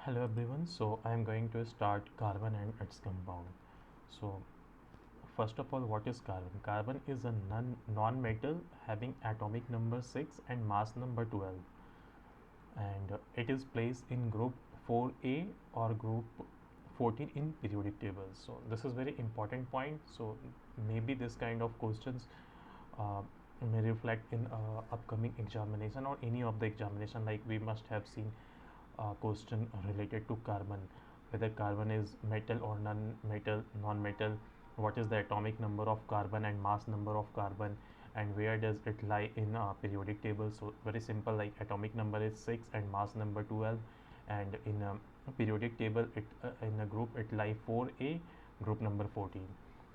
Hello everyone, so I am going to start carbon and its compound. So first of all, what is carbon? Carbon is a non-metal having atomic number 6 and mass number 12, and it is placed in group 4A or group 14 in periodic table. So this is very important point. So maybe this kind of questions uh, may reflect in upcoming examination or any of the examination, like we must have seen question related to carbon, whether carbon is metal or non-metal, what is the atomic number of carbon and mass number of carbon, and where does it lie in a periodic table. So very simple, like atomic number is 6 and mass number 12, and in a periodic table it in a group it lie 4A, group number 14.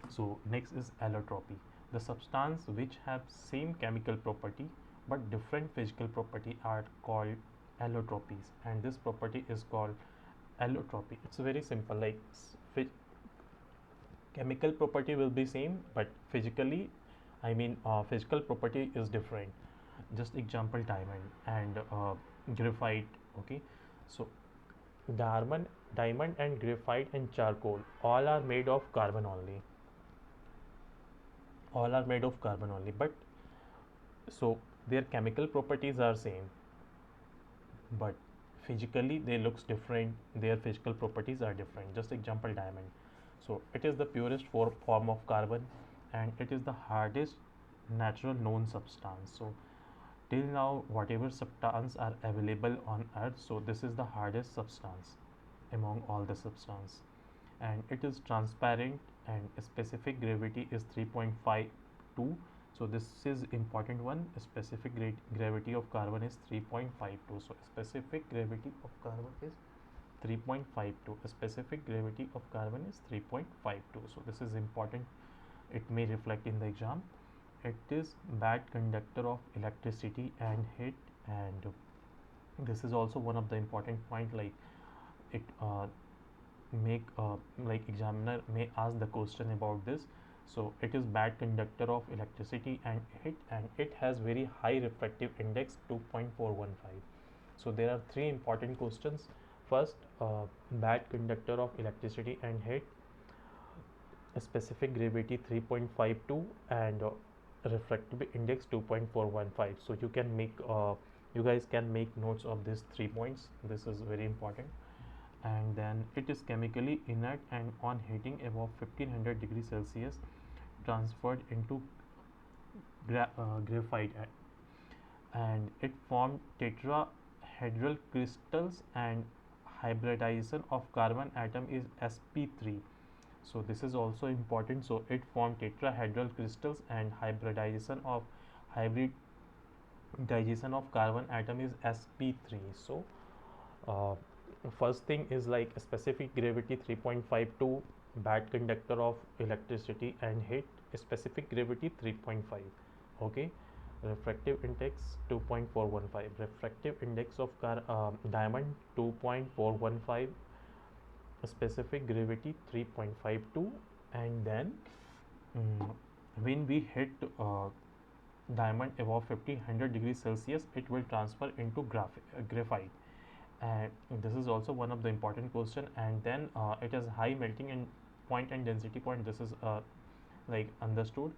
So next is allotropy, the substance which have same chemical property but different physical property are called allotropies, and this property is called allotropy. It's very simple, like chemical property will be same but physically, physical property is different. Just example, diamond and graphite. Okay, so diamond diamond and graphite and charcoal all are made of carbon only, but so their chemical properties are same, but physically they looks different, their physical properties are different. Just example, diamond. So it is the purest form of carbon, and it is the hardest natural known substance. So till now whatever substance are available on earth, so this is the hardest substance among all the substance, and it is transparent, and specific gravity is 3.52. So this is important one, specific gravity of carbon is 3.52. So specific gravity of carbon is 3.52, specific gravity of carbon is 3.52. So this is important, it may reflect in the exam. It is bad conductor of electricity and heat, and this is also one of the important point, like it make like examiner may ask the question about this. So it is bad conductor of electricity and heat, and it has very high refractive index 2.415. so there are three important questions. First, bad conductor of electricity and heat, specific gravity 3.52, and refractive index 2.415. So you can make you guys can make notes of these 3 points, this is very important. And then it is chemically inert, and on heating above 1500 degrees Celsius transferred into graphite, and it formed tetrahedral crystals, and hybridization of carbon atom is sp3. So this is also important. So it formed tetrahedral crystals, and hybridization of carbon atom is sp3. So uh, first thing is like specific gravity 3.52, bad conductor of electricity and heat, specific gravity 3.5. okay, refractive index 2.415, refractive index of diamond 2.415, specific gravity 3.52. And then when we hit diamond above 1500 degrees Celsius, it will transfer into graphite, and this is also one of the important question. And then it has high melting and point and density point, this is like understood.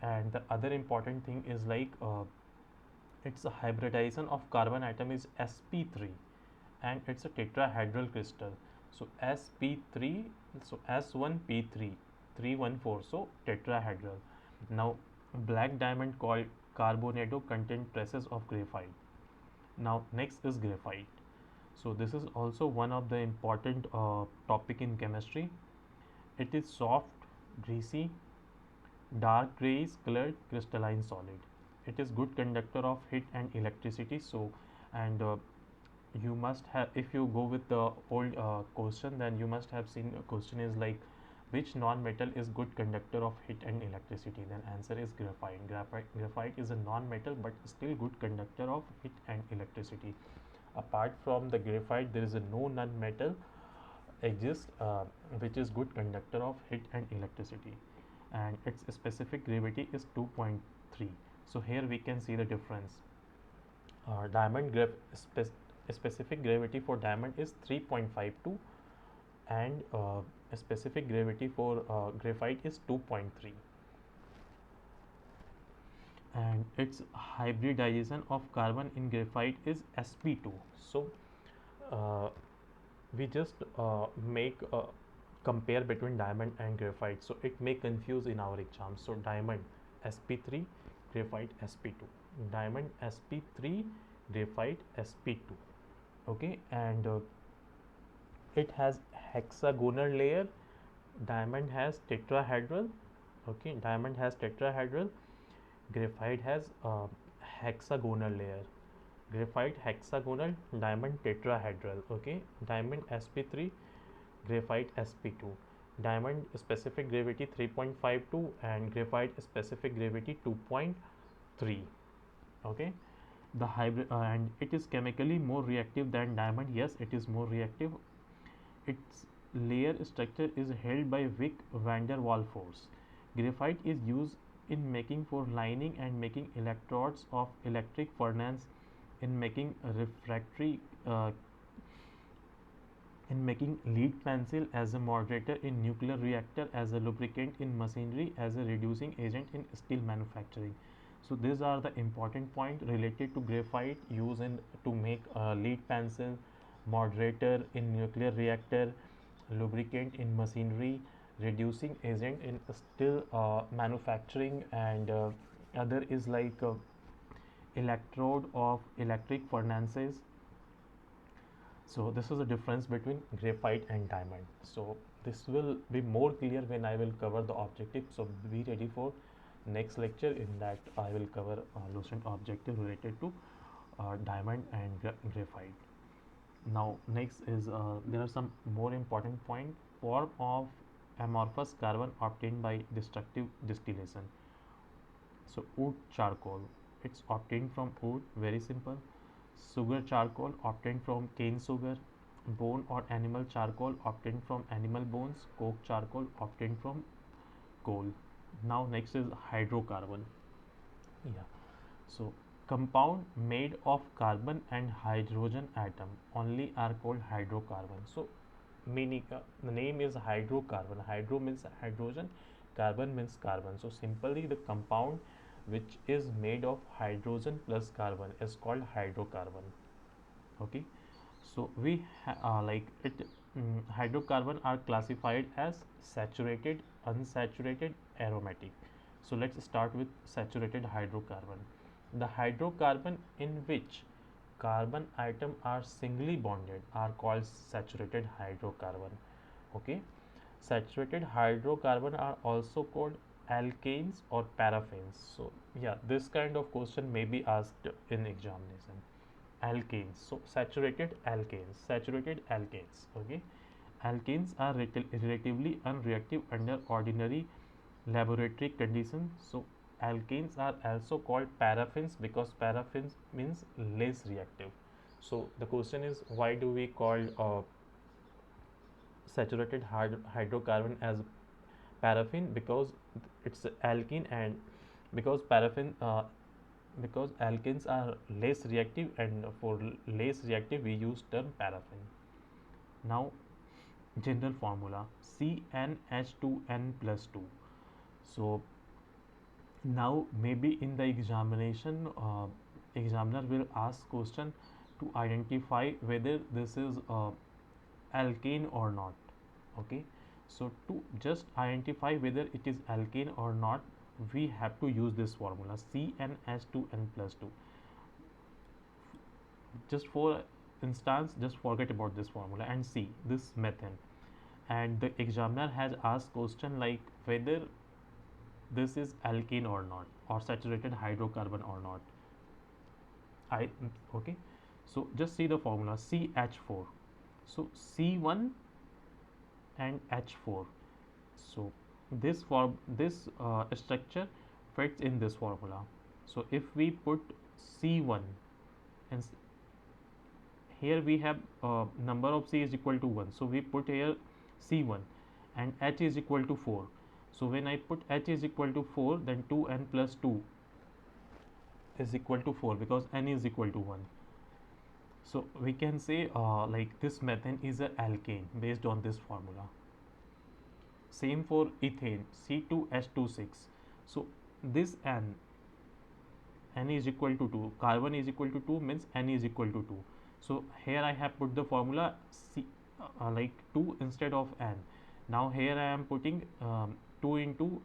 And the other important thing is like it's a hybridization of carbon atom is sp3, and it's a tetrahedral crystal. So sp3, so s1p3 314, so tetrahedral. Now black diamond called carbonado contain traces of graphite. Now next is graphite. So this is also one of the important topic in chemistry. It is soft, greasy, dark grayish colored crystalline solid. It is good conductor of heat and electricity. So and you must have, if you go with the old question, then you must have seen a question is like which non-metal is good conductor of heat and electricity. Then answer is graphite. Graphite is a non-metal but still good conductor of heat and electricity. Apart from the graphite, there is a no non-metal exists which is good conductor of heat and electricity, and its specific gravity is 2.3. So here we can see the difference. Diamond specific gravity for diamond is 3.52 and specific gravity for graphite is 2.3, and its hybridization of carbon in graphite is sp2. So uh, we just make compare between diamond and graphite, so it may confuse in our exam. So diamond sp3, graphite sp2, diamond sp3, graphite sp2. Okay, and it has hexagonal layer, diamond has tetrahedral. Okay, diamond has tetrahedral, graphite has hexagonal layer, graphite hexagonal, diamond tetrahedral. Okay, diamond sp3, graphite sp2, diamond specific gravity 3.52 and graphite specific gravity 2.3. Okay, the hybrid and it is chemically more reactive than diamond. Yes, it is more reactive. Its layer structure is held by weak van der Waals force. Graphite is used in making for lining and making electrodes of electric furnace, in making refractory, in making lead pencil, as a moderator in nuclear reactor, as a lubricant in machinery, as a reducing agent in steel manufacturing. So these are the important points related to graphite, used in to make lead pencil, moderator in nuclear reactor, lubricant in machinery, reducing agent in steel manufacturing, and other is like electrode of electric furnaces. So this is the difference between graphite and diamond. So this will be more clear when I will cover the objective. So be ready for next lecture. In that I will cover lucent objective related to diamond and graphite. Now next is there are some more important point. Form of amorphous carbon obtained by destructive distillation. So wood charcoal, it's obtained from wood, very simple. Sugar charcoal obtained from cane sugar. Bone or animal charcoal obtained from animal bones. Coke charcoal obtained from coal. Now next is hydrocarbon. Yeah. So compound made of carbon and hydrogen atom only are called hydrocarbon. So meaning the name is hydrocarbon. Hydro means hydrogen, carbon means carbon. So simply the compound which is made of hydrogen plus carbon is called hydrocarbon. Okay, so we like it. Hydrocarbon are classified as saturated, unsaturated, aromatic. So let's start with saturated hydrocarbon. The hydrocarbon in which carbon atom are singly bonded are called saturated hydrocarbon. Okay, saturated hydrocarbon are also called alkanes or paraffins. So yeah, this kind of question may be asked in examination. Alkanes, so saturated alkanes. Okay, alkanes are relatively unreactive under ordinary laboratory conditions. So alkanes are also called paraffins because paraffins means less reactive. So the question is, why do we call saturated hydrocarbon as paraffin? Because it's alkene, and because paraffin because alkenes are less reactive, and for less reactive we use term paraffin. Now general formula CnH2n plus 2. So now maybe in the examination examiner will ask question to identify whether this is alkane or not. Okay, so to just identify whether it is alkane or not, we have to use this formula CnH2n plus 2. Just for instance, just forget about this formula and see this method, and the examiner has asked question like whether this is alkane or not, or saturated hydrocarbon or not. Okay, so just see the formula CH4. So C1 and H4. So this structure fits in this formula. So if we put C1, and here we have number of C is equal to 1, so we put here C1, and H is equal to 4. So when I put H is equal to 4, then 2n plus 2 is equal to 4 because n is equal to 1. So we can say like this methane is an alkane based on this formula. Same for ethane, C2H26. So this n is equal to 2, carbon is equal to 2 means n is equal to 2. So here I have put the formula like 2 instead of n. Now here I am putting 2 into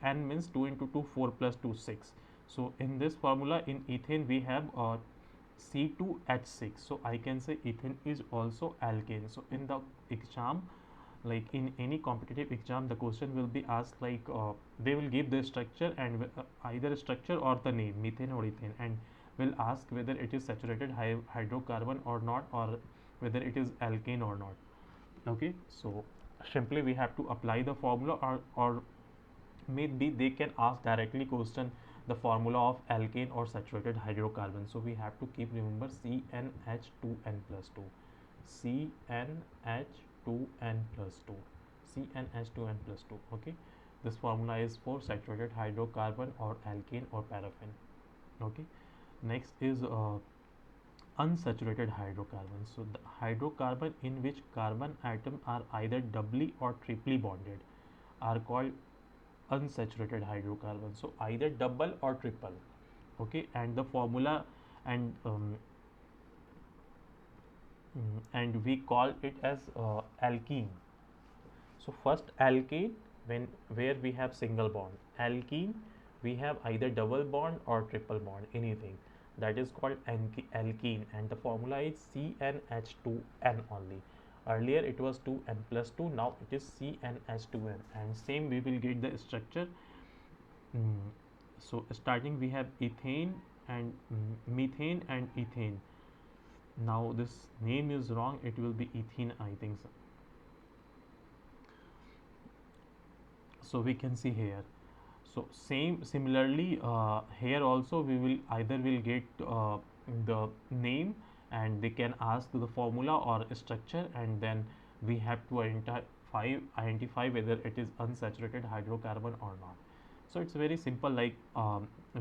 n means 2 into 2, 4 plus 2, 6. So in this formula in ethane we have C2H6. So I can say ethane is also alkane. So in the exam, like in any competitive exam, the question will be asked like they will give the structure and either structure or the name methane or ethane, and will ask whether it is saturated hydrocarbon or not, or whether it is alkane or not. Okay, so simply we have to apply the formula, or maybe they can ask directly question the formula of alkane or saturated hydrocarbon. So we have to keep remember CnH2n plus 2, CnH2n plus 2, CnH2n plus 2. Okay, this formula is for saturated hydrocarbon or alkane or paraffin. Okay, next is unsaturated hydrocarbons. So the hydrocarbon in which carbon atoms are either doubly or triply bonded are called unsaturated hydrocarbons. So either double or triple. Okay, and the formula, and and we call it as alkene. So first alkane, when where we have single bond. Alkene, we have either double bond or triple bond, anything. That is called alkene, and the formula is CnH2n only. Earlier it was 2n plus 2, now it is CnH2n, and same we will get the structure. So starting we have ethane and methane and ethane. Now this name is wrong, it will be ethene, I think so. So we can see here. So similarly here also we will either will get the name, and they can ask the formula or structure, and then we have to identify whether it is unsaturated hydrocarbon or not. So it's very simple, like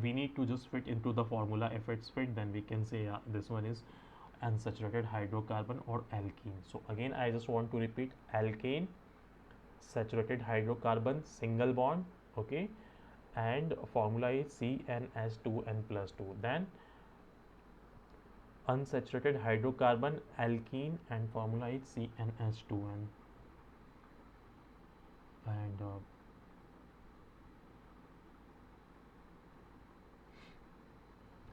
we need to just fit into the formula. If it's fit, then we can say this one is unsaturated hydrocarbon or alkene. So again I just want to repeat: alkane, saturated hydrocarbon, single bond. Okay, and formula is CnH2n plus 2. Then unsaturated hydrocarbon, alkene, and formula is CnH2n.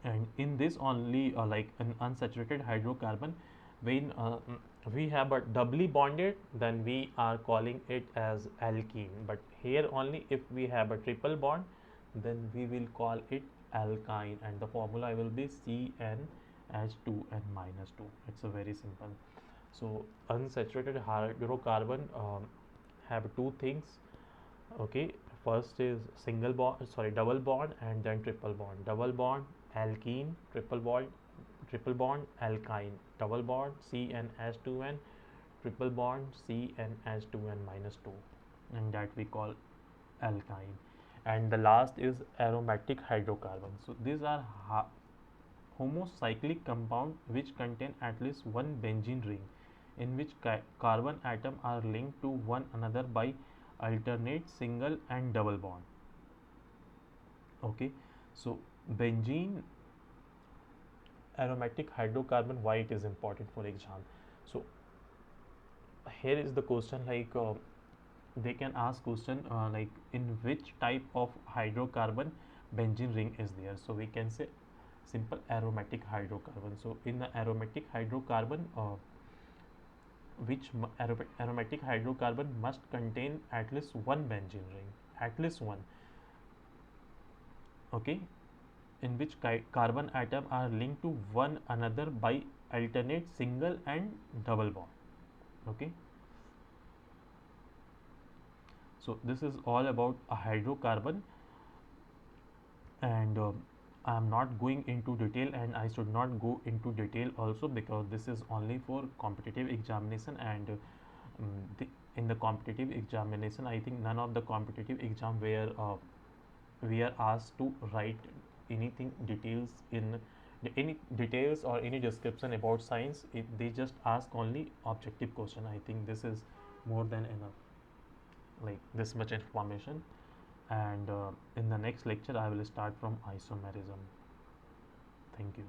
And in this only like an unsaturated hydrocarbon, when we have a doubly bonded, then we are calling it as alkene. But here only if we have a triple bond, then we will call it alkyne, and the formula will be CnH2n minus 2. It's a very simple. So unsaturated hydrocarbon have two things. Okay, first is double bond, and then triple bond. Double bond alkene, triple bond alkyne, double bond CnH2n, triple bond CnH2n minus 2, and that we call alkyne. And the last is aromatic hydrocarbon. So these are homocyclic compound which contain at least one benzene ring, in which carbon atom are linked to one another by alternate single and double bond. Okay, so benzene, aromatic hydrocarbon, why it is important for exam. So here is the question, like they can ask question like in which type of hydrocarbon benzene ring is there. So we can say simple aromatic hydrocarbon. So in the aromatic hydrocarbon, which aromatic hydrocarbon must contain at least one benzene ring, at least one. Okay, in which carbon atom are linked to one another by alternate single and double bond. Okay, so this is all about a hydrocarbon, and I am not going into detail, and I should not go into detail also, because this is only for competitive examination. And in the competitive examination, I think none of the competitive exam where we are asked to write anything details in any details or any description about science, they just ask only objective question. I think this is more than enough, like this much information. And in the next lecture I will start from isomerism. Thank you.